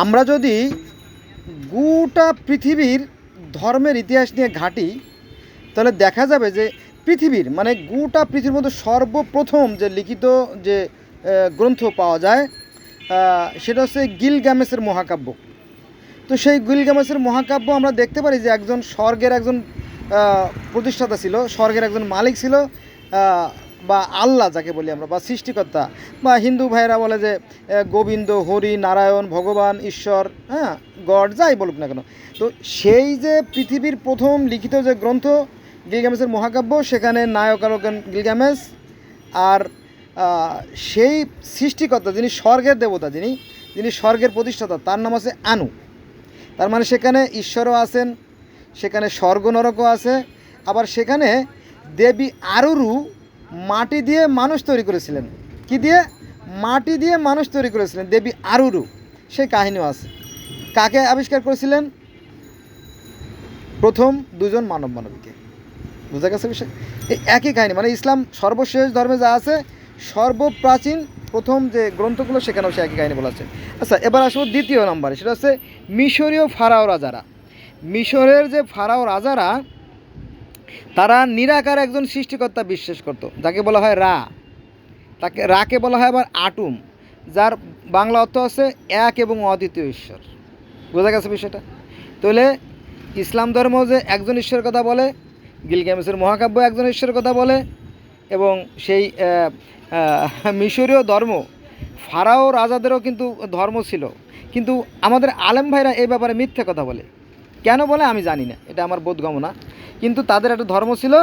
আমরা যদি গোটা পৃথিবীর ধর্মের ইতিহাস নিয়ে ঘাঁটি তাহলে দেখা যাবে যে পৃথিবীর মানে গোটা পৃথিবীর মধ্যে সর্বপ্রথম যে লিখিত যে গ্রন্থ পাওয়া যায় সেটা হচ্ছে গিলগামেশের মহাকাব্য। তো সেই গিলগামেশের মহাকাব্য আমরা দেখতে পারি যে একজন স্বর্গের একজন প্রতিষ্ঠাতা ছিল, স্বর্গের একজন মালিক ছিল, বা আল্লাহ যাকে বলি আমরা, বা সৃষ্টিকর্তা, বা হিন্দু ভাইয়েরা বলে যে গোবিন্দ, হরি, নারায়ণ, ভগবান, ঈশ্বর, হ্যাঁ, গড, যাই বলুক না কেন। তো সেই যে পৃথিবীর প্রথম লিখিত যে গ্রন্থ গিলগামেশের মহাকাব্য, সেখানে নায়ক হলো গিলগামেশ। আর সেই সৃষ্টিকর্তা যিনি স্বর্গের দেবতা, যিনি স্বর্গের প্রতিষ্ঠাতা, তার নাম আছে আনু। তার মানে সেখানে ঈশ্বরও আছেন, সেখানে স্বর্গ নরকও আছে। আবার সেখানে দেবী আরুরু মাটি দিয়ে মানুষ তৈরি করেছিলেন। কি দিয়ে? মাটি দিয়ে মানুষ তৈরি করেছিলেন দেবী আরুরু, সেই কাহিনীও আছে। কাকে আবিষ্কার করেছিলেন? প্রথম দুজন মানবীকে। বুঝা গেছে বিষয়? এই একই কাহিনী, মানে ইসলাম সর্বশেষ ধর্মে যা আছে, সর্বপ্রাচীন প্রথম যে গ্রন্থগুলো, সেখানেও সে একই কাহিনী বলা আছে। আচ্ছা, এবার আসবো দ্বিতীয় নম্বরে, সেটা হচ্ছে মিশরীয় ফারাও রাজারা। মিশরের যে ফারাও রাজারা, তারা নিরাকার একজন সৃষ্টিকর্তা বিশ্বাস করত, যাকে বলা হয় রা। তাকে রাকে বলা হয় আবার আটুম, যার বাংলা অর্থ আছে এক এবং অদ্বিতীয় ঈশ্বর। বোঝা গেছে বিষয়টা? তাহলে ইসলাম ধর্ম যে একজন ঈশ্বরের কথা বলে, গিলগামেশের মহাকাব্য একজন ঈশ্বরের কথা বলে, এবং সেই মিশরীয় ধর্ম ফারাও রাজাদেরও কিন্তু ধর্ম ছিল। কিন্তু আমাদের আলেম ভাইরা এই ব্যাপারে মিথ্যে কথা বলে। কেন বলে আমি জানি না, এটা আমার বোধগম্য না, কিন্তু তাদের একটা ধর্ম ছিল।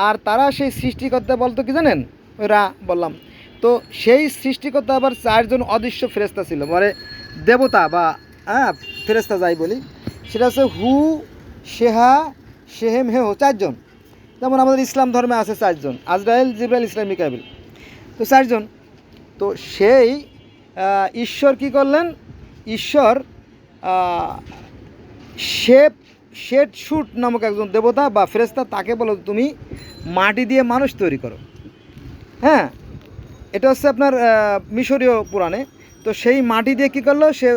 আর তারা সেই সৃষ্টিকর্তা বলতো কি জানেন? ওরা বললাম তো, সেই সৃষ্টিকর্তা আবার চারজন অদৃশ্য ফেরেশতা ছিল, মানে দেবতা বা ফেরেশতা যাই বলি, সেটা হচ্ছে হু, শেহা, শেহেম, হেহ, চারজন। যেমন আমাদের ইসলাম ধর্মে আছে চারজন, আজরাইল, জিবরাইল, ইসরাইল, মিকাইল, তো চারজন। তো সেই ঈশ্বর কি করলেন? ঈশ্বর শেট শুট নামক একজন দেবতা বা ফেরেশতা, তাকে বলো তুমি মাটি দিয়ে মানুষ তৈরি করো। হ্যাঁ, এটা হচ্ছে আপনার মিশরীয় পুরাণে। তো সেই মাটি দিয়ে কী করলো? সে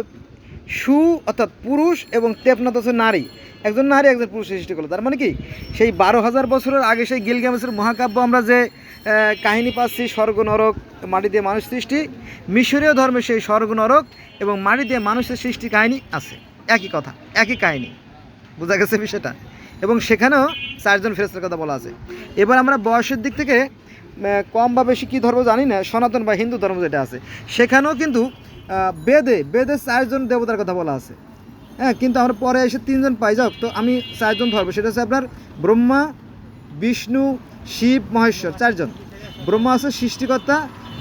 সু অর্থাৎ পুরুষ এবং তেপনাথ হচ্ছে নারী, একজন নারী একজন পুরুষ সৃষ্টি করলো। তার মানে কি, সেই 12,000 বছরের আগে সেই গিলগামেশের মহাকাব্য আমরা যে কাহিনী পাচ্ছি, স্বর্গ নরক, মাটি দিয়ে মানুষ সৃষ্টি, মিশরীয় ধর্মে সেই স্বর্গ নরক এবং মাটি দিয়ে মানুষের সৃষ্টি কাহিনী আছে। একই কথা, একই কাহিনী। বোঝা গেছে বিষয়টা? এবং সেখানেও চারজন ফেরেশতার কথা বলা আছে। এবার আমরা বয়সের দিক থেকে কম বা বেশি কী ধর্ম জানি না, সনাতন বা হিন্দু ধর্ম যেটা আছে, সেখানেও কিন্তু বেদে চারজন দেবতার কথা বলা আছে। হ্যাঁ, কিন্তু আমরা পরে এসে তিনজন পাই। যাক, তো আমি চারজন ধরবো, সেটা হচ্ছে আপনার ব্রহ্মা, বিষ্ণু, শিব, মহেশ্বর, চারজন। ব্রহ্মা আছে সৃষ্টিকর্তা,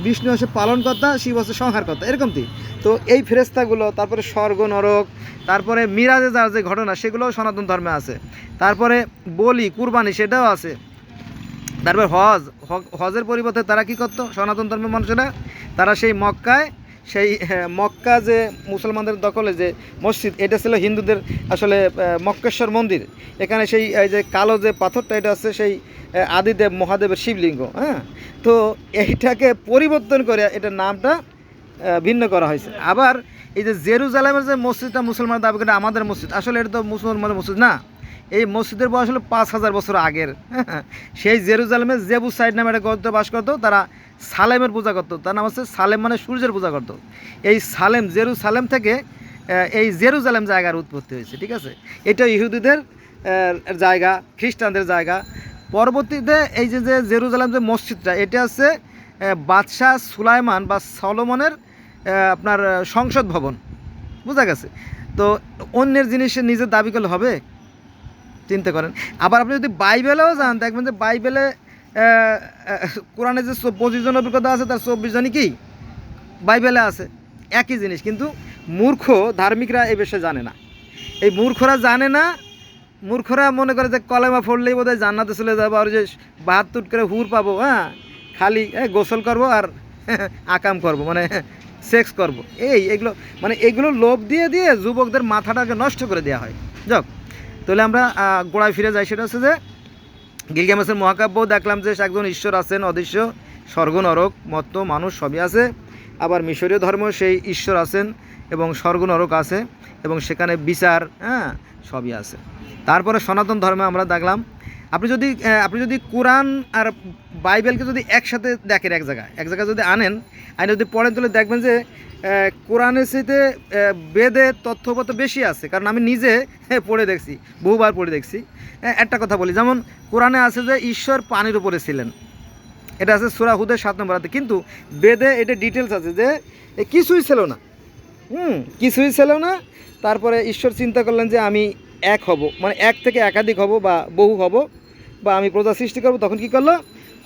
বিষ্ণু আছে পালনকর্তা, শিব আছে সংহারকর্তা, এরকমটি। তো এই ফেরেশতাগুলো, তারপরে স্বর্গ নরক, তারপরে মিরাজে যার যে ঘটনা, সেগুলোও সনাতন ধর্মে আছে। তারপরে বলি, কুরবানি, সেটাও আছে। তারপর হজের পরিবর্তে তারা কী করতো সনাতন ধর্মের মানুষেরা? তারা সেই মক্কায়, সেই মক্কা যে মুসলমানদের দখলে যে মসজিদ, এটা ছিল হিন্দুদের আসলে মক্কেশ্বর মন্দির। এখানে সেই যে কালো যে পাথরটা, এটা আছে সেই আদিদেব মহাদেবের শিবলিঙ্গ। হ্যাঁ, তো এইটাকে পরিবর্তন করে এটার নামটা ভিন্ন করা হয়েছে। আবার এই যে জেরুজালেমের যে মসজিদটা মুসলমান দাবি করে আমাদের মসজিদ, আসলে এটা তো মুসলমানের মসজিদ না। এই মসজিদের বয়স হলো 5,000 বছর আগের। সেই জেরুজালেমের জেবুসাইড নামে একটা গোত্র বাস করতো, তারা সালেমের পূজা করতো। তার নাম হচ্ছে সালেম, মানে সূর্যের পূজা করতো। এই সালেম, জেরুসালেম থেকে এই জেরুজালেম জায়গার উৎপত্তি হয়েছে। ঠিক আছে, এটা ইহুদিদের জায়গা, খ্রিস্টানদের জায়গা। পরবর্তীতে এই যে জেরুজালেম যে মসজিদটা, এটা হচ্ছে বাদশাহ সুলাইমান বা সলোমনের আপনার সংসদ ভবন। বুঝা গেছে? তো অন্যের জিনিস নিজের দাবি করলে হবে? চিন্তা করেন। আবার আপনি যদি বাইবেলেও যান, দেখবেন যে বাইবেলে কোরআনে যে 25 জন অভিজ্ঞতা আছে, তার 24 জনই কি বাইবেলে আছে। একই জিনিস, কিন্তু মূর্খ ধার্মিকরা এই বিষয়ে জানে না। এই মূর্খরা জানে না। মূর্খরা মনে করে যে কলেমা পড়লেই বোধহয় জান্নাতে চলে যাবো, আর যে 72 করে হুর পাবো, হ্যাঁ, খালি গোসল করবো আর আকাম করব, মানে সেক্স করব। এইগুলো মানে এগুলো লোভ দিয়ে দিয়ে যুবকদের মাথাটাকে নষ্ট করে দেওয়া হয়। যাক, তাহলে আমরা গোড়ায় ফিরে যাই। সেটা হচ্ছে যে গিলগামেশের মহাকাব্য দেখলাম যে একজন ঈশ্বর আছেন অদৃশ্য, স্বর্গ নরক, মত্ত, মানুষ সবই আছে। আবার মিশরীয় ধর্ম সেই ঈশ্বর আছেন এবং স্বর্গ নরক আছে এবং সেখানে বিচার, হ্যাঁ, সবই আছে। তারপরে সনাতন ধর্মে আমরা দেখলাম, আপনি যদি কোরআন আর বাইবেলকে যদি একসাথে দেখেন, এক জায়গায় যদি আনেন, যদি পড়েন, তাহলে দেখবেন যে কোরআনের চাইতে বেদে তথ্যগত বেশি আছে। কারণ আমি নিজে পড়ে দেখছি, বহুবার পড়ে দেখছি। একটা কথা বলি, যেমন কোরআনে আছে যে ঈশ্বর পানির উপরে ছিলেন, এটা আছে সূরা হুদের 7 নম্বর আয়াতে, কিন্তু বেদে এটা ডিটেলস আছে যে কিছুই ছিল না, কিছুই ছিল না। তারপরে ঈশ্বর চিন্তা করলেন যে আমি এক হব, মানে এক থেকে একাধিক হব বা বহু হব, বা আমি প্রজা সৃষ্টি করব। তখন কি করলো?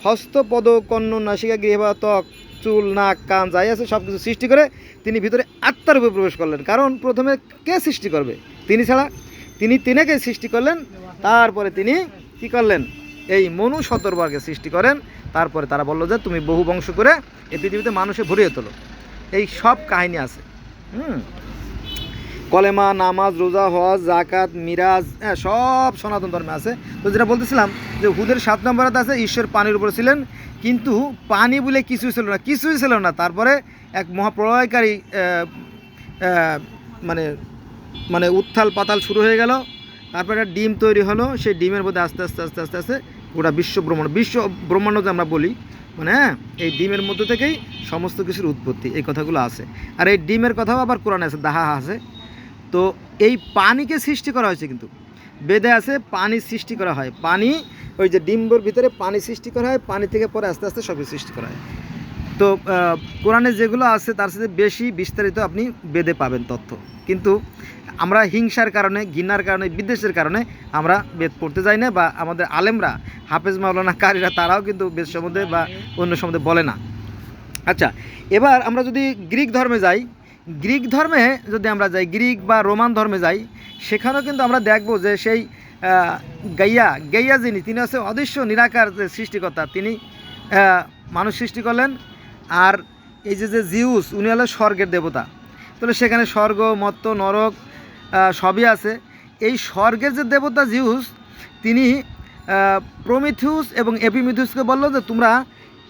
হস্ত, পদ, কর্ণ, নাসিকা, গ্রীবা, ত্বক, চুল, নাক, কান যাই আছে সব কিছু সৃষ্টি করে তিনি ভিতরে আত্মার রূপে প্রবেশ করলেন। কারণ প্রথমে কে সৃষ্টি করবে? তিনি ছাড়া। তিনাকে সৃষ্টি করলেন। তারপরে তিনি কি করলেন? এই মনু শতবর্গকে সৃষ্টি করেন। তারপরে তারা বললো যে তুমি বহু বংশ করে এই পৃথিবীতে মানুষে ভরিয়ে তোলো। এই সব কাহিনী আছে। কলেমা, নামাজ, রোজা, হজ, জাকাত, মিরাজ, সব সনাতন ধর্মে আছে। তো যেটা বলতেছিলাম যে হুদের 7 নম্বরে আছে ঈশ্বর পানির উপরে ছিলেন, কিন্তু পানি বলে কিছুই ছিল না। তারপরে এক মহাপ্রলয়কারী মানে মানে উত্থাল পাতাল শুরু হয়ে গেল। তারপরে একটা ডিম তৈরি হলো, সেই ডিমের মধ্যে আস্তে আস্তে আস্তে আস্তে আস্তে গোটা বিশ্ব ব্রহ্মাণ্ড যে আমরা বলি, মানে এই ডিমের মধ্য থেকেই সমস্ত কিছুর উৎপত্তি, এই কথাগুলো আছে। আর এই ডিমের কথাও আবার কোরআনে আছে, দাহা আছে। তো এই পানিকে সৃষ্টি করা হয়েছে, কিন্তু বেদে আছে পানি সৃষ্টি করা হয়। পানি, ওই যে ডিম্বর ভিতরে পানি সৃষ্টি করা হয়, পানি থেকে পরে আস্তে আস্তে সবই সৃষ্টি করা হয়। তো কোরআনে যেগুলো আছে তার সাথে বেশি বিস্তারিত আপনি বেদে পাবেন তথ্য। কিন্তু আমরা হিংসার কারণে, ঘৃণার কারণে, বিদ্বেষের কারণে আমরা বেদ পড়তে যাই না, বা আমাদের আলেমরা, হাফেজ মাওলানা কারীরা, তারাও কিন্তু বেদ সম্বন্ধে বা অন্য সম্বন্ধে বলে না। আচ্ছা, এবার আমরা যদি গ্রিক ধর্মে যাই, গ্রিক বা রোমান ধর্মে যাই, সেখানেও কিন্তু আমরা দেখব যে সেই গাইয়া তিনি হচ্ছে অদৃশ্য নিরাকার যে সৃষ্টিকর্তা, তিনি মানুষ সৃষ্টি করলেন। আর এই যে জিউস, উনি হলো স্বর্গের দেবতা। তাহলে সেখানে স্বর্গ, মর্ত্য, নরক সবই আছে। এই স্বর্গের যে দেবতা জিউস, তিনি প্রমিথিউস এবং এপিমিথিউসকে বললো যে তোমরা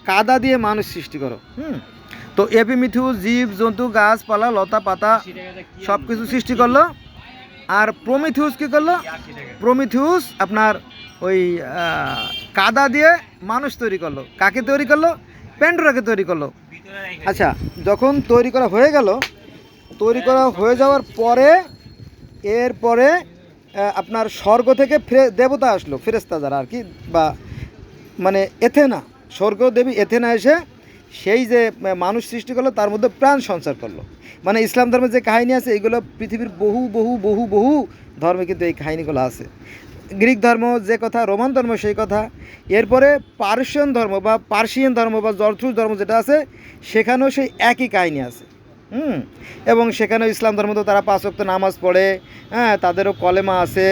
কাদা দিয়ে মানুষ সৃষ্টি করো। তো এপিমিথিউস জীব জন্তু, গাছপালা, লতা পাতা সব কিছু সৃষ্টি করলো। আর প্রমিথিউস কী করলো? প্রমিথিউস আপনার ওই কাদা দিয়ে মানুষ তৈরি করলো। কাকে তৈরি করলো? প্যান্ডোরাকে তৈরি করলো। আচ্ছা, যখন তৈরি করা হয়ে যাওয়ার পরে, এরপরে আপনার স্বর্গ থেকে দেবতা আসলো, ফেরেশতা যারা আর কি, বা মানে এথেনা, স্বর্গ দেবী এথেনা এসে সেই যে মানুষ সৃষ্টি করলো তার মধ্যে প্রাণ সঞ্চার করলো। মানে ইসলাম ধর্মের যে কাহিনী আছে, এইগুলো পৃথিবীর বহু বহু বহু বহু ধর্মে কিন্তু এই কাহিনীগুলো আছে। গ্রিক ধর্ম যে কথা, রোমান ধর্ম সেই কথা। এরপরে পার্সিয়ান ধর্ম বা জরথ্রুস ধর্ম যেটা আছে, সেখানেও সেই একই কাহিনী আছে। এবং সেখানেও ইসলাম ধর্ম তো তারা 5 ওয়াক্ত নামাজ পড়ে, তাদেরও কলেমা আছে,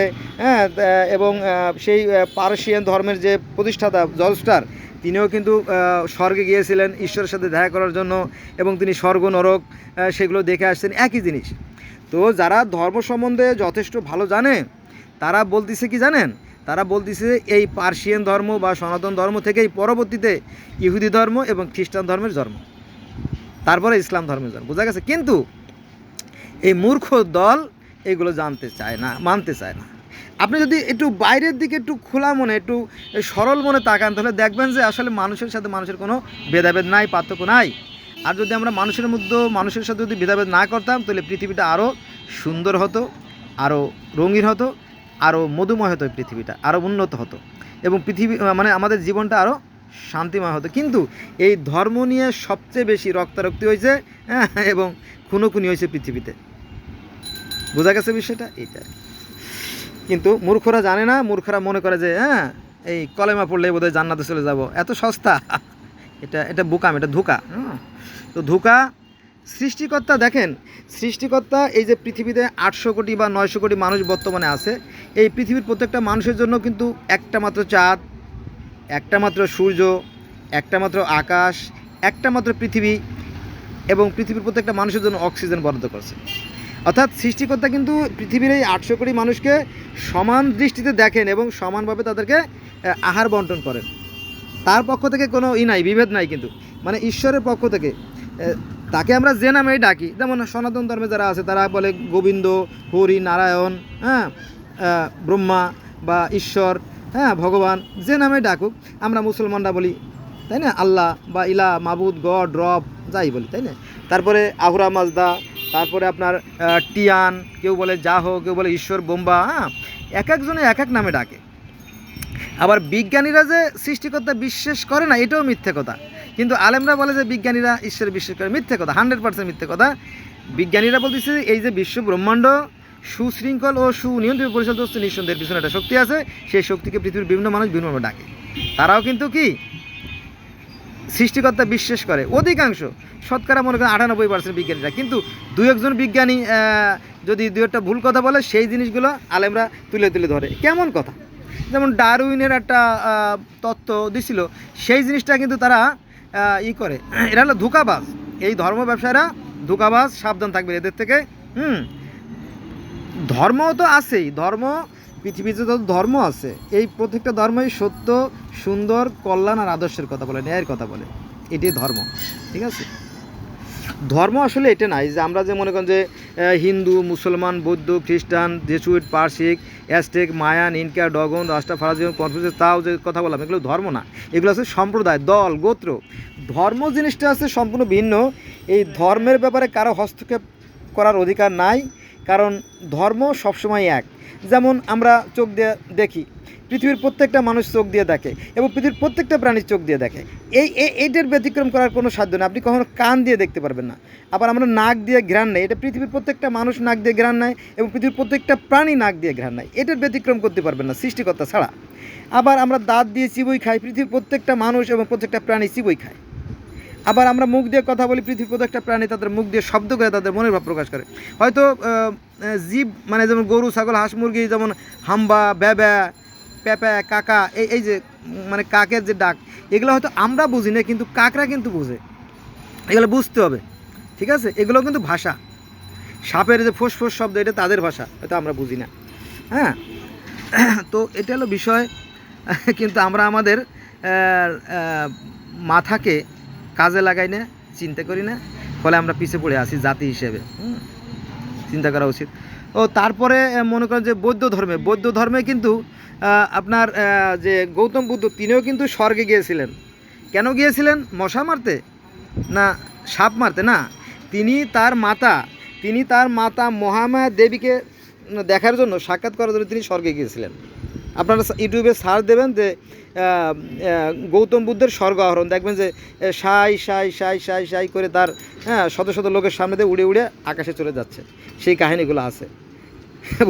এবং সেই পার্সিয়ান ধর্মের যে প্রতিষ্ঠাতা জলস্টার, তিনিও কিন্তু স্বর্গে গিয়েছিলেন ঈশ্বরের সাথে দেখা করার জন্য, এবং তিনি স্বর্গ নরক সেগুলো দেখে আসছেন, একই জিনিস। তো যারা ধর্ম সম্বন্ধে যথেষ্ট ভালো জানে, তারা বলতেছে কি জানেন? তারা বলতেছে এই পার্সিয়ান ধর্ম বা সনাতন ধর্ম থেকেই পরবর্তীতে ইহুদি ধর্ম এবং খ্রিস্টান ধর্মের জন্ম, তারপরে ইসলাম ধর্মের জন্ম। বোঝা গেছে? কিন্তু এই মূর্খ দল এইগুলো জানতে চায় না, মানতে চায় না। আপনি যদি একটু বাইরের দিকে একটু খোলা মনে, একটু সরল মনে তাকান, তাহলে দেখবেন যে আসলে মানুষের সাথে মানুষের কোনো ভেদাভেদ নাই, পার্থক্য নাই। আর যদি আমরা মানুষের সাথে যদি ভেদাভেদ না করতাম, তাহলে পৃথিবীটা আরও সুন্দর হতো, আরও রঙিন হতো, আরও মধুময় হতো, পৃথিবীটা আরও উন্নত হতো, এবং মানে আমাদের জীবনটা আরও শান্তিময় হতো। কিন্তু এই ধর্ম নিয়ে সবচেয়ে বেশি রক্তারক্তি হয়েছে, এবং খুনোখুনি হয়েছে পৃথিবীতে। বোঝা গেছে বিষয়টা? এইটা কিন্তু মূর্খরা জানে না। মূর্খরা মনে করে যে এই কলেমা পড়লে বোধহয় জান্নাতে চলে যাব, এত সস্তা। এটা বোকাম, এটা ধোঁকা। তো ধোঁকা। সৃষ্টিকর্তা দেখেন, সৃষ্টিকর্তা এই যে পৃথিবীতে 800 কোটি বা 900 কোটি মানুষ বর্তমানে আছে, এই পৃথিবীর প্রত্যেকটা মানুষের জন্য কিন্তু একটা মাত্র চাঁদ, একটা মাত্র সূর্য, একটা মাত্র আকাশ, একটা মাত্র পৃথিবী, এবং পৃথিবীর প্রত্যেকটা মানুষের জন্য অক্সিজেন বরাদ্দ করছে। অর্থাৎ সৃষ্টিকর্তা কিন্তু পৃথিবীর এই 800 কোটি মানুষকে সমান দৃষ্টিতে দেখেন এবং সমানভাবে তাদেরকে আহার বন্টন করেন। তার পক্ষ থেকে কোনো নাই, বিভেদ নাই। কিন্তু মানে ঈশ্বরের পক্ষ থেকে তাকে আমরা যে নামেই ডাকি, যেমন সনাতন ধর্মে যারা আছে তারা বলে গোবিন্দ, হরি, নারায়ণ, হ্যাঁ, ব্রহ্মা বা ঈশ্বর, হ্যাঁ, ভগবান, যে নামে ডাকুক। আমরা মুসলমানরা বলি, তাই না, আল্লাহ বা ইলা, মাবুদ, গড, রব, যাই বলি, তাই না। তারপরে আহুরা মাজদা, তারপরে আপনার টিয়ান, কেউ বলে জাহ, কেউ বলে ঈশ্বর বোম্বা, হ্যাঁ, এক একজনে এক এক নামে ডাকে। আবার বিজ্ঞানীরা যে সৃষ্টিকর্তা বিশ্বাস করে না, এটাও মিথ্যে কথা। কিন্তু আলেমরা বলে যে বিজ্ঞানীরা ঈশ্বর বিশ্বাস করে, মিথ্যে কথা, 100% মিথ্যে কথা। বিজ্ঞানীরা বলতেছে এই যে বিশ্ব ব্রহ্মাণ্ড সুশৃঙ্খল ও সুনিয়ন্ত্রিত পরিচালিত হচ্ছে, নিঃসন্দেহের পিছনে একটা শক্তি আছে, সেই শক্তিকে পৃথিবীর বিভিন্ন মানুষ বিভিন্নভাবে ডাকে। তারাও কিন্তু কি সৃষ্টিকর্তা বিশ্বাস করে, অধিকাংশ, শতকরা মনে করেন 98% বিজ্ঞানীরা। কিন্তু দু একজন বিজ্ঞানী যদি দু একটা ভুল কথা বলে, সেই জিনিসগুলো আলেমরা তুলে তুলে ধরে। কেমন কথা? যেমন ডারউইনের একটা তত্ত্ব দিছিল, সেই জিনিসটা কিন্তু তারা করে, এরা হলো ধোঁকাবাজ। এই ধর্ম ব্যবসায়ীরা ধোঁকাবাজ, সাবধান থাকবে এদের থেকে। ধর্ম তো আছেই, ধর্ম পৃথিবীতে যত ধর্ম আছে, এই প্রত্যেকটা ধর্মই সত্য, সুন্দর, কল্যাণ আর আদর্শের কথা বলে, ন্যায়ের কথা বলে, এটাই ধর্ম। ঠিক আছে, ধর্ম আসলে এটা নাই যে আমরা যে মনে করেন যে হিন্দু, মুসলমান, বৌদ্ধ, খ্রিস্টান, জেসুইট, পার্সিক, অ্যাজটেক, মায়ান, ইনকা, ডগন, রাস্টাফারাজিয়ান, কনফিউশিয়াস, তাও যে কথা বললাম, এগুলো ধর্ম না, এগুলো আছে সম্প্রদায়, দল, গোত্র। ধর্ম জিনিসটা আছে সম্পূর্ণ ভিন্ন। এই ধর্মের ব্যাপারে কারো হস্তক্ষেপ করার অধিকার নাই, কারণ ধর্ম সবসময় এক। যেমন আমরা চোখ দিয়ে দেখি, পৃথিবীর প্রত্যেকটা মানুষ চোখ দিয়ে দেখে, এবং পৃথিবীর প্রত্যেকটা প্রাণীর চোখ দিয়ে দেখে। এইটার ব্যতিক্রম করার কোনো সাধ্য নেই, আপনি কখনো কান দিয়ে দেখতে পারবেন না। আবার আমরা নাক দিয়ে ঘ্রাণ নেই, এটা পৃথিবীর প্রত্যেকটা মানুষ নাক দিয়ে ঘ্রাণ নেয়, এবং পৃথিবীর প্রত্যেকটা প্রাণী নাক দিয়ে ঘ্রাণ নেয়, এটার ব্যতিক্রম করতে পারবেন না সৃষ্টিকর্তা ছাড়া। আবার আমরা দাঁত দিয়ে চিবই খাই, পৃথিবীর প্রত্যেকটা মানুষ এবং প্রত্যেকটা প্রাণী চিবই খায়। আবার আমরা মুখ দিয়ে কথা বলি, পৃথিবীর প্রত্যেকটা প্রাণী তাদের মুখ দিয়ে শব্দ করে তাদের মনের ভাব প্রকাশ করে। হয়তো জীব মানে যেমন গরু, ছাগল, হাঁস, মুরগি, যেমন হাম্বা, ব্যাব্যা, প্যাপা, কাকা, এই যে মানে কাকের যে ডাক, এগুলো হয়তো আমরা বুঝি না, কিন্তু কাকরা কিন্তু বুঝে, এগুলো বুঝতে হবে। ঠিক আছে, এগুলো কিন্তু ভাষা। সাপের যে ফোঁস ফোঁস শব্দ, এটা তাদের ভাষা, হয়তো আমরা বুঝি না। হ্যাঁ, তো এটা হলো বিষয়। কিন্তু আমরা আমাদের মাথাকে কাজে লাগাই না, চিন্তা করি না, ফলে আমরা পিছিয়ে পড়ে আসি জাতি হিসেবে। চিন্তা করা উচিত। ও তারপরে মনে করেন যে বৌদ্ধ ধর্মে কিন্তু আপনার যে গৌতম বুদ্ধ, তিনিও কিন্তু স্বর্গে গিয়েছিলেন। কেন গিয়েছিলেন? মশা মারতে না সাপ মারতে না, তিনি তার মাতা মহামায়া দেবীকে দেখার জন্য, সাক্ষাৎ করার জন্য তিনি স্বর্গে গিয়েছিলেন। আপনারা ইউটিউবে সার্চ দেবেন যে গৌতম বুদ্ধের স্বর্গ আহরণ, দেখবেন যে সাই সাই সাই সাই সাই করে তার শত শত লোকের সামনে দিয়ে উড়ে উড়ে আকাশে চলে যাচ্ছে, সেই কাহিনীগুলো আছে।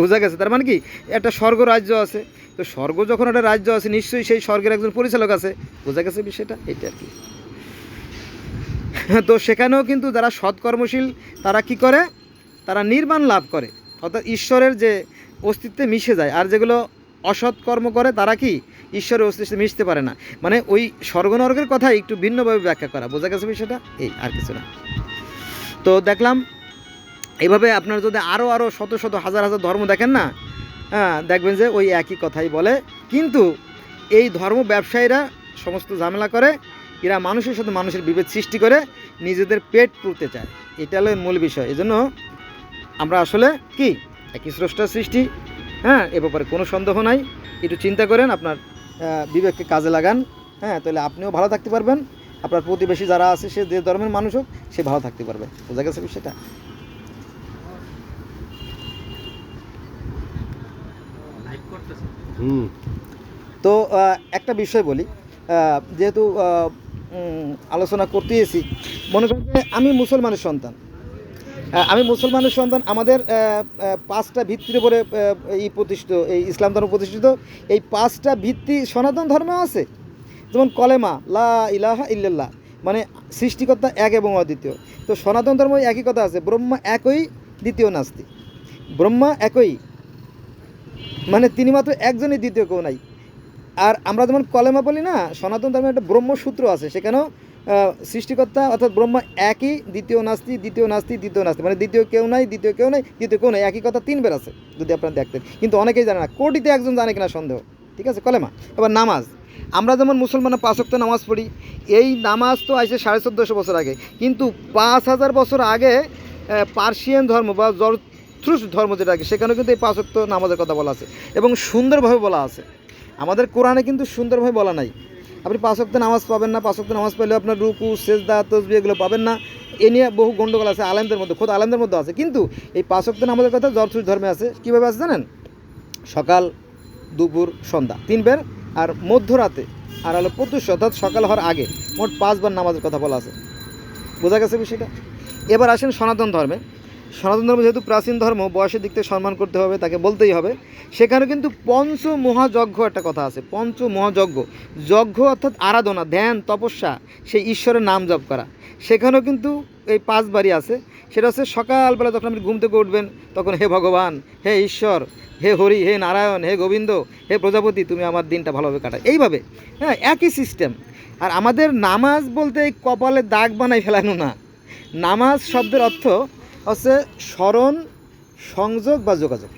বোঝা গেছে? তার মানে কি, একটা স্বর্গ রাজ্য আছে, তো স্বর্গ যখন একটা রাজ্য আছে, নিশ্চয়ই সেই স্বর্গের একজন পরিচালক আছে। বোঝা গেছে বিষয়টা? এইটা আর কি। তো সেখানেও কিন্তু যারা সৎকর্মশীল, তারা কি করে, তারা নির্বাণ লাভ করে, অর্থাৎ ঈশ্বরের যে অস্তিত্বে মিশে যায়। আর যেগুলো অসৎ কর্ম করে, তারা কি ঈশ্বরের অস্তিত্বে মিশতে পারে না। মানে ওই স্বর্গ নরকের কথা একটু ভিন্নভাবে ব্যাখ্যা করা। বোঝা গেছে বিষয়টা? এই আর কিছু না। তো দেখলাম এইভাবে আপনার যদি আরও শত শত হাজার হাজার ধর্ম দেখেন না, দেখবেন যে ওই একই কথাই বলে। কিন্তু এই ধর্ম ব্যবসায়ীরা সমস্ত ঝামেলা করে, এরা মানুষের সাথে মানুষের বিভেদ সৃষ্টি করে নিজেদের পেট পুড়তে চায়। এটা হলো মূল বিষয়। এজন্য আমরা আসলে কি একই স্রষ্টার সৃষ্টি, এ ব্যাপারে কোনো সন্দেহ নাই। একটু চিন্তা করেন, আপনার বিবেককে কাজে লাগান, তাহলে আপনিও ভালো থাকতে পারবেন, আপনার প্রতিবেশী যারা আছে, সে যে ধর্মের মানুষ হোক, সে ভালো থাকতে পারবে। বোঝা গেছে বিষয়টা? তো একটা বিষয় বলি, যেহেতু আলোচনা করতেছি, মনে করেন যে আমি মুসলমানের সন্তান, আমাদের 5টা ভিত্তির উপরে প্রতিষ্ঠিত, এই ইসলাম ধর্ম প্রতিষ্ঠিত। এই 5টা ভিত্তি সনাতন ধর্মে আছে। যেমন কলেমা, লা ইলাহা ইল্লাল্লাহ, মানে সৃষ্টিকর্তা এক এবং অদ্বিতীয়। তো সনাতন ধর্ম একই কথা আছে, ব্রহ্মা একই, দ্বিতীয় নাস্তি। ব্রহ্মা একই, মানে তিনি মাত্র একজনই, দ্বিতীয় কেউ নাই। আর আমরা যেমন কলেমা বলি না, সনাতন ধর্মে একটা ব্রহ্মসূত্র আছে, সেখানেও সৃষ্টিকর্তা অর্থাৎ ব্রহ্মা একই, দ্বিতীয় নাস্তি, দ্বিতীয় নাস্তি, দ্বিতীয় নাস্তি, মানে দ্বিতীয় কেউ নাই, দ্বিতীয় কেউ নাই, দ্বিতীয় কেউ নাই, একই কথা 3 আছে, যদি আপনারা দেখতেন। কিন্তু অনেকেই জানে না, কোটিতে একজন জানে কিনা সন্দেহ। ঠিক আছে, কলেমা। এবার নামাজ, আমরা যেমন মুসলমানের 5 ওয়াক্ত নামাজ পড়ি, এই নামাজ তো আসে 1450 বছর আগে, কিন্তু 5000 বছর আগে পার্সিয়ান ধর্ম বা জরথ্রুস ধর্ম যেটা আগে, সেখানেও কিন্তু এই 5 ওয়াক্ত নামাজের কথা বলা আছে এবং সুন্দরভাবে বলা আছে। আমাদের কোরআনে কিন্তু সুন্দরভাবে বলা নাই। আপনি 5 ওয়াক্ত নামাজ পাবেন না, 5 ওয়াক্ত নামাজ পেলে আপনার রুকু সেজদা তসবিহ এগুলো পাবেন না, এ নিয়ে বহু গণ্ডগোল আছে আলেমদের মধ্যে, খোদ আলেমদের মধ্যে আছে। কিন্তু এই 5 ওয়াক্ত নামাজের কথা জরথ্রুস ধর্মে আছে। কীভাবে আছে জানেন? সকাল, দুপুর, সন্ধ্যা 3 বার, আর মধ্যরাতে, আর হলো প্রত্যুষ অর্থাৎ সকাল হওয়ার আগে মোট 5 বার নামাজের কথা বলা আছে। বোঝা গেছে বিষয়টা? এবার আসেন সনাতন ধর্মে। সনাতন ধর্ম যেহেতু প্রাচীন ধর্ম, বয়সের দিক থেকে সম্মান করতে হবে, তাকে বলতেই হবে। সেখানে কিন্তু পঞ্চমহাযজ্ঞ একটা কথা আছে। পঞ্চমহাযজ্ঞ, যজ্ঞ অর্থাৎ আরাধনা, ধ্যান, তপস্যা, সেই ঈশ্বরের নাম জপ করা। সেখানেও কিন্তু এই 5 বারই আছে। সেটা হচ্ছে সকালবেলা যখন আপনি ঘুম থেকে উঠবেন, তখন হে ভগবান, হে ঈশ্বর, হে হরি, হে নারায়ণ, হে গোবিন্দ, হে প্রজাপতি, তুমি আমার দিনটা ভালোভাবে কাটাও, এইভাবে। হ্যাঁ, একই সিস্টেম। আর আমাদের নামাজ বলতে এই কপালে দাগ বানাই ফেলানো না। নামাজ শব্দের অর্থ হচ্ছে স্মরণ, সংযোগ বা যোগাযোগ।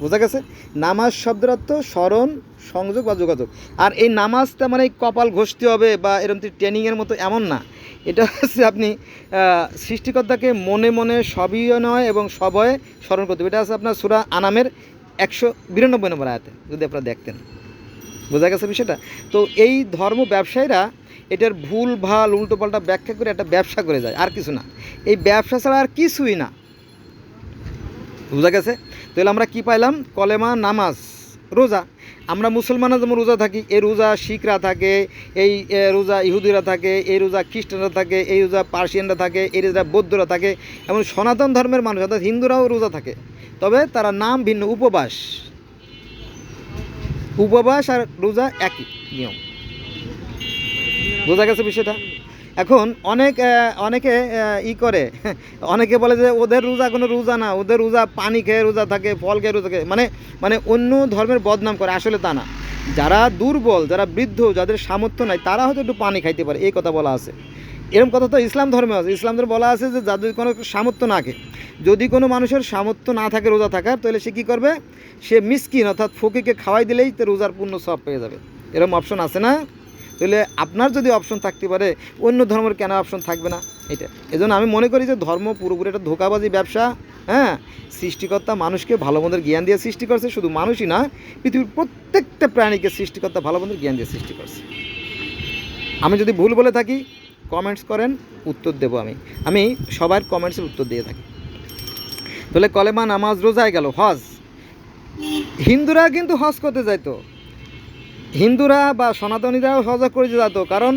বোঝা গেছে? নামাজ শব্দের অর্থ স্মরণ, সংযোগ বা যোগাযোগ। আর এই নামাজটা মানে কপাল ঘষতে হবে বা এরকম ট্রেনিংয়ের মতো এমন না। এটা হচ্ছে আপনি সৃষ্টিকর্তাকে মনে মনে সবিনয় এবং সবয়ে স্মরণ করতে হবে। এটা আছে আপনার সূরা আনামের 192 নম্বর আয়াতে, যদি আপনারা দেখতেন। বোঝা গেছে বিষয়টা? তো এই ধর্ম ব্যবসায়ীরা এটার ভুল ভাল উল্টোপাল্টা ব্যাখ্যা করে একটা ব্যবসা করে যায়, আর কিছু না। এই ব্যবসা ছাড়া আর কিছুই না। বোঝা গেছে? তাহলে আমরা কি পাইলাম? কলেমা, নামাজ, রোজা। আমরা মুসলমানরা যেমন রোজা থাকি, এই রোজা শিখরা থাকে, এই রোজা ইহুদিরা থাকে, এই রোজা খ্রিস্টানরা থাকে, এই রোজা পার্সিয়ানরা থাকে, এই রোজা বৌদ্ধরা থাকে, এমন সনাতন ধর্মের মানুষ অর্থাৎ হিন্দুরাও রোজা থাকে, তবে তারা নাম ভিন্ন। উপবাস আর রোজা একই নিয়ম। বোঝা গেছে বিষয়টা? এখন অনেকে করে, অনেকে বলে যে ওদের রোজা কোনো রোজা না, ওদের রোজা পানি খেয়ে রোজা থাকে, ফল খেয়ে রোজা থাকে, মানে অন্য ধর্মের বদনাম করে। আসলে তা না। যারা দুর্বল, যারা বৃদ্ধ, যাদের সামর্থ্য নাই, তারা হয়তো একটু পানি খাইতে পারে, এই কথা বলা আছে। এরকম কথা তো ইসলাম ধর্মে আছে। ইসলাম ধর্মে বলা আছে যে যাদের কোনো সামর্থ্য না থাকে, যদি কোনো মানুষের সামর্থ্য না থাকে রোজা থাকার, তাহলে সে কী করবে? সে মিসকিন অর্থাৎ ফকিরকে খাওয়াই দিলেই তো রোজার পূর্ণ সব পেয়ে যাবে। এরকম অপশন আছে না? তাহলে আপনার যদি অপশন থাকতে পারে, অন্য ধর্মের কেন অপশন থাকবে না? এটা এজন্য আমি মনে করি যে ধর্ম পুরোপুরি একটা ধোঁকাবাজি ব্যবসা। হ্যাঁ, সৃষ্টিকর্তা মানুষকে ভালো মন্দের জ্ঞান দিয়ে সৃষ্টি করছে। শুধু মানুষই না, পৃথিবীর প্রত্যেকটা প্রাণীকে সৃষ্টিকর্তা ভালো মন্দের জ্ঞান দিয়ে সৃষ্টি করছে। আমি যদি ভুল বলে থাকি কমেন্টস করেন, উত্তর দেবো। আমি সবার কমেন্টসের উত্তর দিয়ে থাকি। তাহলে কলেমা, নামাজ, রোজায় গেল। হজ, হিন্দুরা কিন্তু হজ করতে যাইতো। হিন্দুরা বা সনাতনীরাও হজ করে যেত, কারণ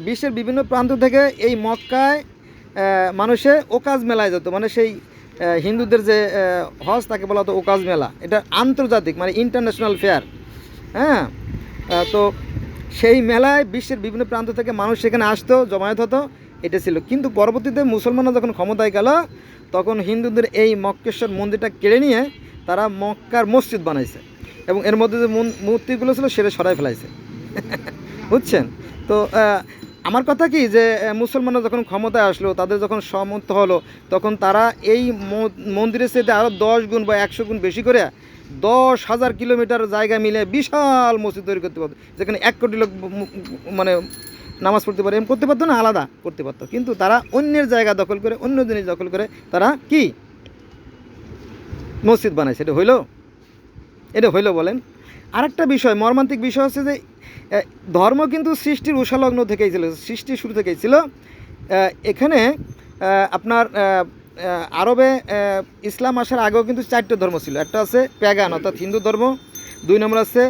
বিশ্বের বিভিন্ন প্রান্ত থেকে এই মক্কায় মানুষে ওকাজ মেলায় যেত। মানে সেই হিন্দুদের যে হজ, তাকে বলা হতো ওকাজ মেলা। এটা আন্তর্জাতিক, মানে ইন্টারন্যাশনাল ফেয়ার। হ্যাঁ, তো সেই মেলায় বিশ্বের বিভিন্ন প্রান্ত থেকে মানুষ সেখানে আসতো, জমায়েত হতো, এটা ছিল। কিন্তু পরবর্তীতে মুসলমানরা যখন ক্ষমতায় গেল, তখন হিন্দুদের এই মক্কেশ্বর মন্দিরটা কেড়ে নিয়ে তারা মক্কার মসজিদ বানাইছে, এবং এর মধ্যে যে মূর্তিগুলো ছিল সেটা সরাই ফেলাইছে। বুঝছেন? তো আমার কথা কি, যে মুসলমানরা যখন ক্ষমতায় আসলো, তাদের যখন সামর্থ্য হলো, তখন তারা এই মন্দিরের সাথে আরও 10 গুণ বা 100 গুণ বেশি করে 10,000 কিলোমিটার জায়গা মিলে বিশাল মসজিদ তৈরি করতে পারতো, যেখানে 1 কোটি লোক মানে নামাজ পড়তে পারে। এম করতে পারতো না? আলাদা করতে পারতো। কিন্তু তারা অন্যের জায়গা দখল করে, অন্য জিনিস দখল করে তারা কি মসজিদ বানাইছে। এটা হইলো বলেন? আরেকটা বিষয়, মর্মান্তিক বিষয় হচ্ছে যে ধর্ম কিন্তু সৃষ্টির উষালগ্ন থেকেই ছিল, সৃষ্টির শুরু থেকেই ছিল। এখানে আপনার আরবে ইসলাম আসার আগেও কিন্তু 4টে ধর্ম ছিল। একটা আছে প্যাগান অর্থাৎ হিন্দু ধর্ম, 2 নম্বর আছে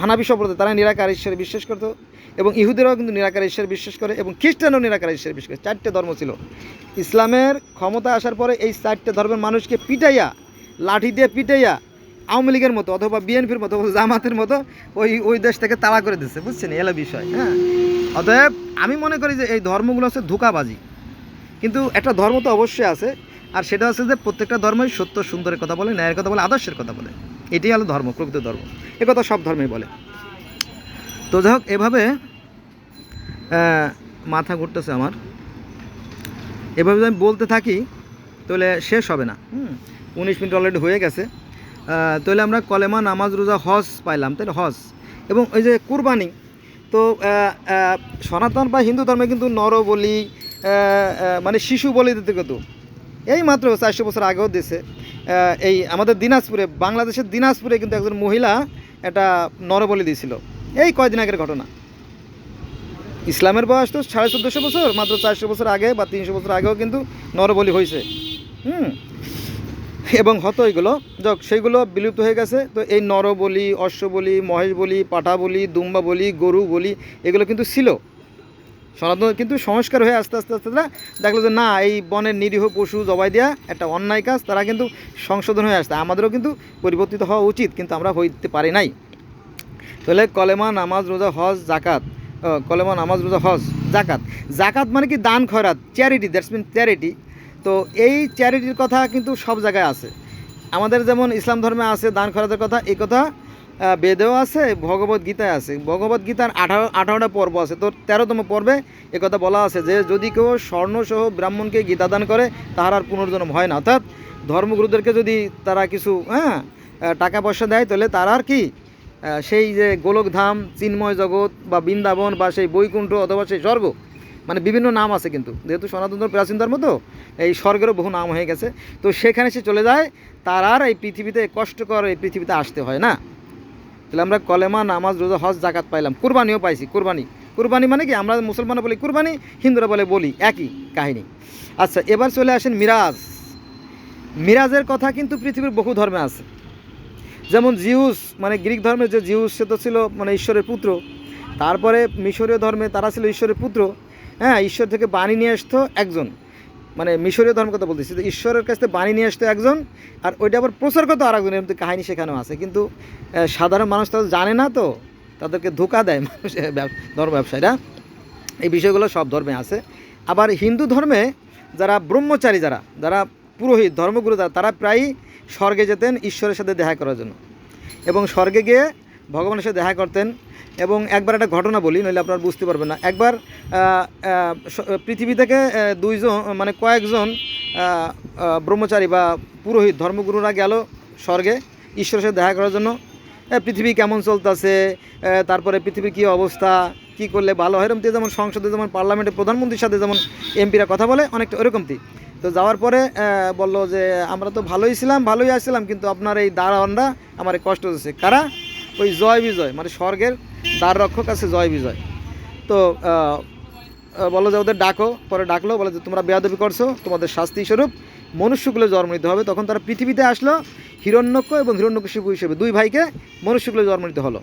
হানাফি সম্প্রদায়, তারা নিরাকার ঈশ্বরে বিশ্বাস করতো, এবং ইহুদিরাও কিন্তু নিরাকার ঈশ্বরে বিশ্বাস করে, এবং খ্রিস্টানও নিরাকার ঈশ্বরে বিশ্বাস করে। 4টে ধর্ম ছিল। ইসলামের ক্ষমতা আসার পরে এই 4টে ধর্মের মানুষকে পিটাইয়া, লাঠি দিয়ে পিটাইয়া, আওয়ামী লীগের মতো অথবা বিএনপির মতো জামাতের মতো ওই দেশ থেকে তাড়া করে দিচ্ছে। বুঝছেন? এলা বিষয়। হ্যাঁ, অতএব আমি মনে করি যে এই ধর্মগুলো হচ্ছে ধোঁকাবাজি। কিন্তু একটা ধর্ম তো অবশ্যই আছে, আর সেটা হচ্ছে যে প্রত্যেকটা ধর্মই সত্য সুন্দরের কথা বলে, ন্যায়ের কথা বলে, আদর্শের কথা বলে। এটাই হলো ধর্ম, প্রকৃত ধর্ম। এ কথা সব ধর্মই বলে। তো যাই হোক, এভাবে মাথা ঘুরতেছে আমার, এভাবে যদি আমি বলতে থাকি তাহলে শেষ হবে না। 19 মিনিট অলরেডি হয়ে গেছে। তাহলে আমরা কলেমা নামাজ রোজা হজ পাইলাম, তাই না? হজ এবং ওই যে কুরবানি, তো সনাতন বা হিন্দু ধর্মে কিন্তু নর বলি মানে শিশু বলি দিতে কত এই মাত্র 400 বছর আগেও দিয়েছে। এই আমাদের দিনাজপুরে, বাংলাদেশের দিনাজপুরে কিন্তু একজন মহিলা একটা নরবলি দিয়েছিল, এই কয়দিন আগের ঘটনা। ইসলামের বয়স তো 1450 বছর, মাত্র 400 বছর আগে বা 300 বছর আগেও কিন্তু নরবলি হয়েছে। এবং হতো এগুলো, যাক সেইগুলো বিলুপ্ত হয়ে গেছে। তো এই নরবলি, অশ্ব বলি, মহেশ বলি, পাঠা বলি, দুম্বা বলি, গরু বলি, এগুলো কিন্তু ছিল সনাতন, কিন্তু সংস্কার হয়ে আস্তে আস্তে আস্তে দেখলো যে না, এই বনের নিরীহ পশু জবাই দেওয়া একটা অন্যায় কাজ, তারা কিন্তু সংশোধন হয়ে আসছে। আমাদেরও কিন্তু পরিবর্তিত হওয়া উচিত, কিন্তু আমরা হইতে পারি নাই। তাহলে কলেমা নামাজ রোজা হজ জাকাত, কলেমা নামাজ রোজা হজ জাকাত। জাকাত মানে কি দান খয়রাত, চ্যারিটি, দ্যাটস মিন চ্যারিটি। তো এই চ্যারিটির কথা কিন্তু সব জায়গায় আছে। আমাদের যেমন ইসলাম ধর্মে আছে দান খয়রাতের কথা, এই কথা বেদেও আছে, ভগবত গীতায় আছে। ভগবত গীতার 18টা পর্ব আছে, তো 13তম পর্বে কথা বলা আছে যে যদি কেউ স্বর্ণসহ ব্রাহ্মণকে গীতা দান করে তাহার আর পুনর্জন্ম হয় না। অর্থাৎ ধর্মগুরুদেরকে যদি তারা কিছু টাকা পয়সা দেয়, তাহলে তারা আর কি সেই যে গোলকধাম, চিন্ময় জগৎ বা বৃন্দাবন বা সেই বৈকুণ্ঠ অথবা সেই স্বর্গ, মানে বিভিন্ন নাম আছে কিন্তু, যেহেতু সনাতন ধর্ম প্রাচীন ধর্ম, তো এই স্বর্গেরও বহু নাম হয়ে গেছে। তো সেখানে সে চলে যায়, তার আর এই পৃথিবীতে কষ্টকর এই পৃথিবীতে আসতে হয় না। তাহলে আমরা কলেমা নামাজ রোজা হজ জাকাত পাইলাম, কুরবানিও পাইছি। কুরবানি মানে কি, আমরা মুসলমানরা বলি কুরবানি, হিন্দুরা বলে বলি, একই কাহিনী। আচ্ছা, এবার চলে আসেন মিরাজ। মিরাজের কথা কিন্তু পৃথিবীর বহু ধর্মে আছে। যেমন জিউস, মানে গ্রিক ধর্মের যে জিউস, সে তো ছিল মানে ঈশ্বরের পুত্র। তারপরে মিশরীয় ধর্মে তারা ছিল ঈশ্বরের পুত্র। ঈশ্বর থেকে বাণী নিয়ে আসতো একজন, মানে মিশরীয় ধর্মের কথা বলতেছি, তো ঈশ্বরের কাছ থেকে বাণী নিয়ে আসতো একজন, আর ওইটা আবার প্রচার করতো আর একজন, এরকম কাহিনী সেখানেও আছে। কিন্তু সাধারণ মানুষ তারা জানে না, তো তাদেরকে ধোঁকা দেয় মানুষ, ধর্ম ব্যবসায়ীরা। এই বিষয়গুলো সব ধর্মে আছে। আবার হিন্দু ধর্মে যারা ব্রহ্মচারী, যারা পুরোহিত, ধর্মগুরু, তারা প্রায়ই স্বর্গে যেতেন ঈশ্বরের সাথে দেখা করার জন্য, এবং স্বর্গে গিয়ে ভগবানের সাথে দেখা করতেন। এবং একবার একটা ঘটনা বলি, নইলে আপনারা বুঝতে পারবেন না। একবার পৃথিবী থেকে দুইজন, মানে কয়েকজন ব্রহ্মচারী বা পুরোহিত, ধর্মগুরুরা গেল স্বর্গে ঈশ্বরের সাথে দেখা করার জন্য। পৃথিবী কেমন চলতেছে, তারপরে পৃথিবীর কী অবস্থা, কী করলে ভালো হয়, এরকম যেমন সংসদে, যেমন পার্লামেন্টে প্রধানমন্ত্রীর সাথে যেমন এমপিরা কথা বলে, অনেকটা ওরকমটি। তো যাওয়ার পরে বললো যে আমরা তো ভালোই ছিলাম, ভালোই আসছিলাম, কিন্তু আপনার এই দারোয়ানরা আমার কষ্ট হচ্ছে। কারা? ওই জয় বিজয়, মানে স্বর্গের দ্বার রক্ষক আছে জয় বিজয়। তো বললো যে ওদের ডাকো। পরে ডাকলো, বলে যে তোমরা বেয়াদবি করছো, তোমাদের শাস্তি স্বরূপ মনুষ্যকুলে জন্ম নিতে হবে। তখন তারা পৃথিবীতে আসলো হিরণ্যক্ষ এবং হিরণ্যকশিপু হিসেবে, দুই ভাইকে মনুষ্যকুলে জন্ম নিতে হলো।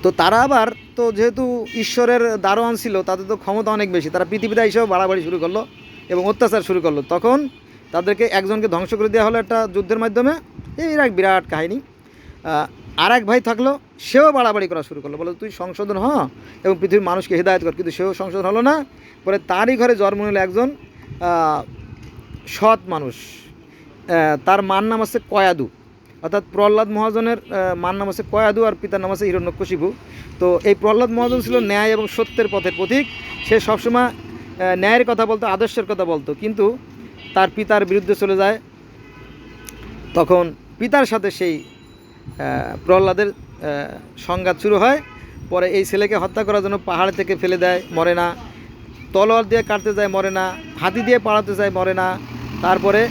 তো তারা আবার, তো যেহেতু ঈশ্বরের দারোয়ান ছিল, তাদের তো ক্ষমতা অনেক বেশি, তারা পৃথিবীতে এসেও বাড়াবাড়ি শুরু করলো এবং অত্যাচার শুরু করলো। তখন তাদেরকে একজনকে ধ্বংস করে দেওয়া হলো একটা যুদ্ধের মাধ্যমে। এই এক বিরাট কাহিনী। আর এক ভাই থাকলো, সেও বাড়াবাড়ি করা শুরু করলো, বলে তুই সংশোধন হ এবং পৃথিবীর মানুষকে হিদায়ত কর, কিন্তু সেও সংশোধন হলো না। পরে তারই ঘরে জন্ম নিল একজন সৎ মানুষ, তার মার নাম আছে কয়াদু, অর্থাৎ প্রহ্লাদ মহাজনের মার নাম আছে কয়াদু, আর পিতার নাম আছে হিরণ্যকশিপু। তো এই প্রহ্লাদ মহাজন ছিল ন্যায় এবং সত্যের পথের প্রতীক। সে সবসময় ন্যায়ের কথা বলতো, আদর্শের কথা বলতো, কিন্তু তার পিতার বিরুদ্ধে চলে যায়। তখন পিতার সাথে সেই প্রহ্লাদের সংঘাত শুরু হয়। পরে এই ছেলেকে হত্যা করার জন্য পাহাড় থেকে ফেলে দেয়, মরে না। তলোয়ার দিয়ে কাটতে যায়, মরে না। হাতি দিয়ে পাড়াতে যায়, মরে না। তারপরে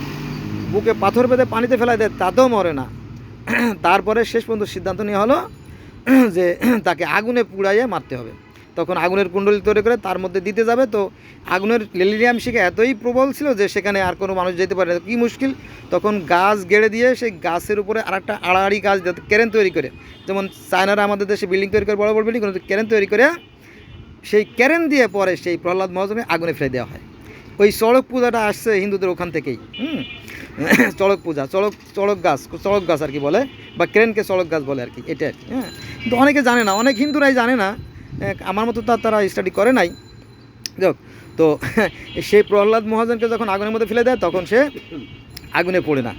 বুকে পাথর বেঁধে পানিতে ফেলাই দেয়, তাতেও মরে না। তারপরে শেষ পর্যন্ত সিদ্ধান্ত নেওয়া হলো যে তাকে আগুনে পুড়াইয়ে মারতে হবে। তখন আগুনের কুণ্ডলী তৈরি করে তার মধ্যে দিতে যাবে, তো আগুনের লেলিরিয়াম শিখা এতই প্রবল ছিল যে সেখানে আর কোনো মানুষ যেতে পারে না, কী মুশকিল। তখন গাছ গেড়ে দিয়ে সেই গাছের উপরে আর একটা আড়াআড়ি গাছ কেরেন তৈরি করে, যেমন চায়নারা আমাদের দেশে বিল্ডিং তৈরি করে, বড় বড় বিল্ডিং, কেরেন তৈরি করে সেই কেরেন দিয়ে পরে সেই প্রহ্লাদ মহাজনে আগুনে ফেলে দেওয়া হয়। ওই চড়ক পূজাটা আসছে হিন্দুদের ওখান থেকেই। চড়ক পূজা, চড়ক গাছ আর কি বলে, বা ক্রেনকে চড়ক গাছ বলে আর কি, এটা আর কি। কিন্তু অনেকে জানে না, অনেক হিন্দুরাই জানে না, আমার মতো তারা স্টাডি করে নাই। যাক, তো সেই প্রহ্লাদ মহাজনকে যখন আগুনের মধ্যে ফেলে দেয়, তখন সে আগুনে পড়ে না।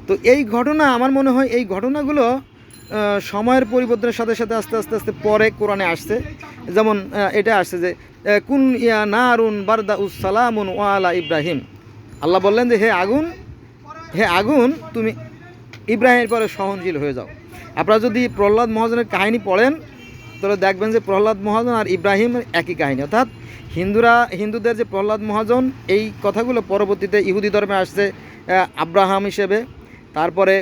তো এই ঘটনা, আমার মনে হয় এই ঘটনাগুলো সময়ের পরিবর্তনের সাথে সাথে আস্তে আস্তে আস্তে পরে কোরআনে আসছে। যেমন এটা আসছে যে কুন ইয়া নারুন বারদা উসালামুন ওয়ালা ইব্রাহিম। আল্লাহ বললেন যে হে আগুন তুমি ইব্রাহিমের পরে সহনশীল হয়ে যাও। আপনারা যদি প্রহ্লাদ মহাজনের কাহিনী পড়েন তাহলে দেখবেন যে প্রহ্লাদ মহাজন আর ইব্রাহিম একই কাহিনী, অর্থাৎ হিন্দুদের যে প্রহ্লাদ মহাজন, এই কথাগুলো পরবর্তীতে ইহুদি ধর্মে আসছে আব্রাহাম হিসেবে, তারপরে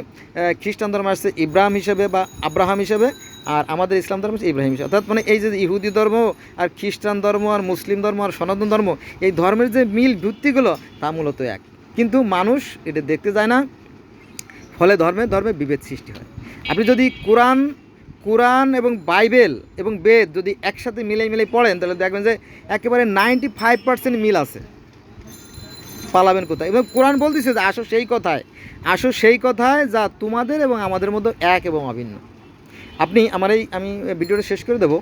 খ্রিস্টান ধর্মে আসছে ইব্রাহিম হিসেবে বা আব্রাহাম হিসেবে, আর আমাদের ইসলাম ধর্ম হচ্ছে ইব্রাহিম হিসেবে। অর্থাৎ মানে এই যে ইহুদি ধর্ম আর খ্রিস্টান ধর্ম আর মুসলিম ধর্ম আর সনাতন ধর্ম, এই ধর্মের যে মিল ভিত্তিগুলো তা মূলত এক, কিন্তু মানুষ এটা দেখতে যায় না, ফলে ধর্মে ধর্মে বিভেদ সৃষ্টি হয়। আপনি যদি কোরআন এবং বাইবেল এবং বেদ যদি একসাথে মিলে পড়েন তাহলে দেখবেন যে একেবারে 95% মিল আছে, পালাবেন কোথায়। এবং কোরআন বলতেছে যে আসো সেই কথায় যা তোমাদের এবং আমাদের মধ্যে এক এবং অভিন্ন। আমি ভিডিওটা শেষ করে দেবো,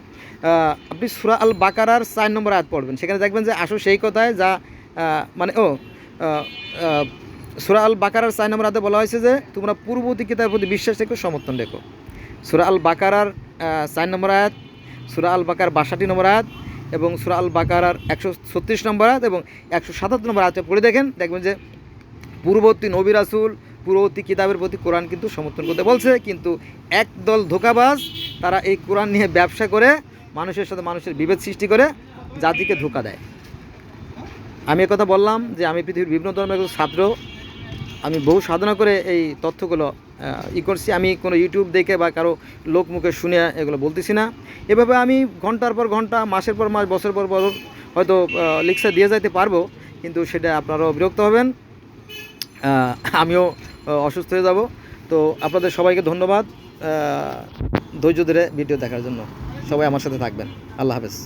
আপনি সূরা আল বাকারার 4 নম্বর আয়াত পড়বেন, সেখানে দেখবেন যে আসো সেই কথায় যা সূরা আল বাকারার 4 নম্বর আয়াতে বলা হয়েছে যে তোমরা পূর্ববর্তী কিতাবের প্রতি বিশ্বাস রেখো, সমর্থন রেখো। সূরা আল বাকারার 4 নম্বর আয়াত, সূরা আল বাকার 62 নম্বর আয়াত এবং সূরা আল বাকারার 136 নম্বর আয়াত এবং 177 নম্বর আয়াতে পড়ে দেখবেন যে পূর্ববর্তী নবী রাসূল, পূর্ববর্তী কিতাবের প্রতি কোরআন কিন্তু সমর্থন করতে বলছে, কিন্তু একদল ধোঁকাবাজ তারা এই কোরআন নিয়ে ব্যবসা করে মানুষের সাথে মানুষের বিভেদ সৃষ্টি করে জাতিকে ধোঁকা দেয়। আমি কথা বললাম যে আমি পৃথিবীর বিভিন্ন ধর্মের একজন ছাত্র, আমি বহু সাধনা করে এই তথ্যগুলো করছি। আমি কোনো ইউটিউব দেখে বা কারো লোক মুখে শুনে এগুলো বলতেছি না। এভাবে আমি ঘন্টার পর ঘন্টা, মাসের পর মাস, বছর পর বছর হয়তো লেকচার দিয়ে যাইতে পারবো, কিন্তু সেটা আপনারাও বিরক্ত হবেন, আমিও অসুস্থ হয়ে যাব। তো আপনাদের সবাইকে ধন্যবাদ ধৈর্য ধরে ভিডিও দেখার জন্য। সবাই আমার সাথে থাকবেন। আল্লাহ হাফেজ।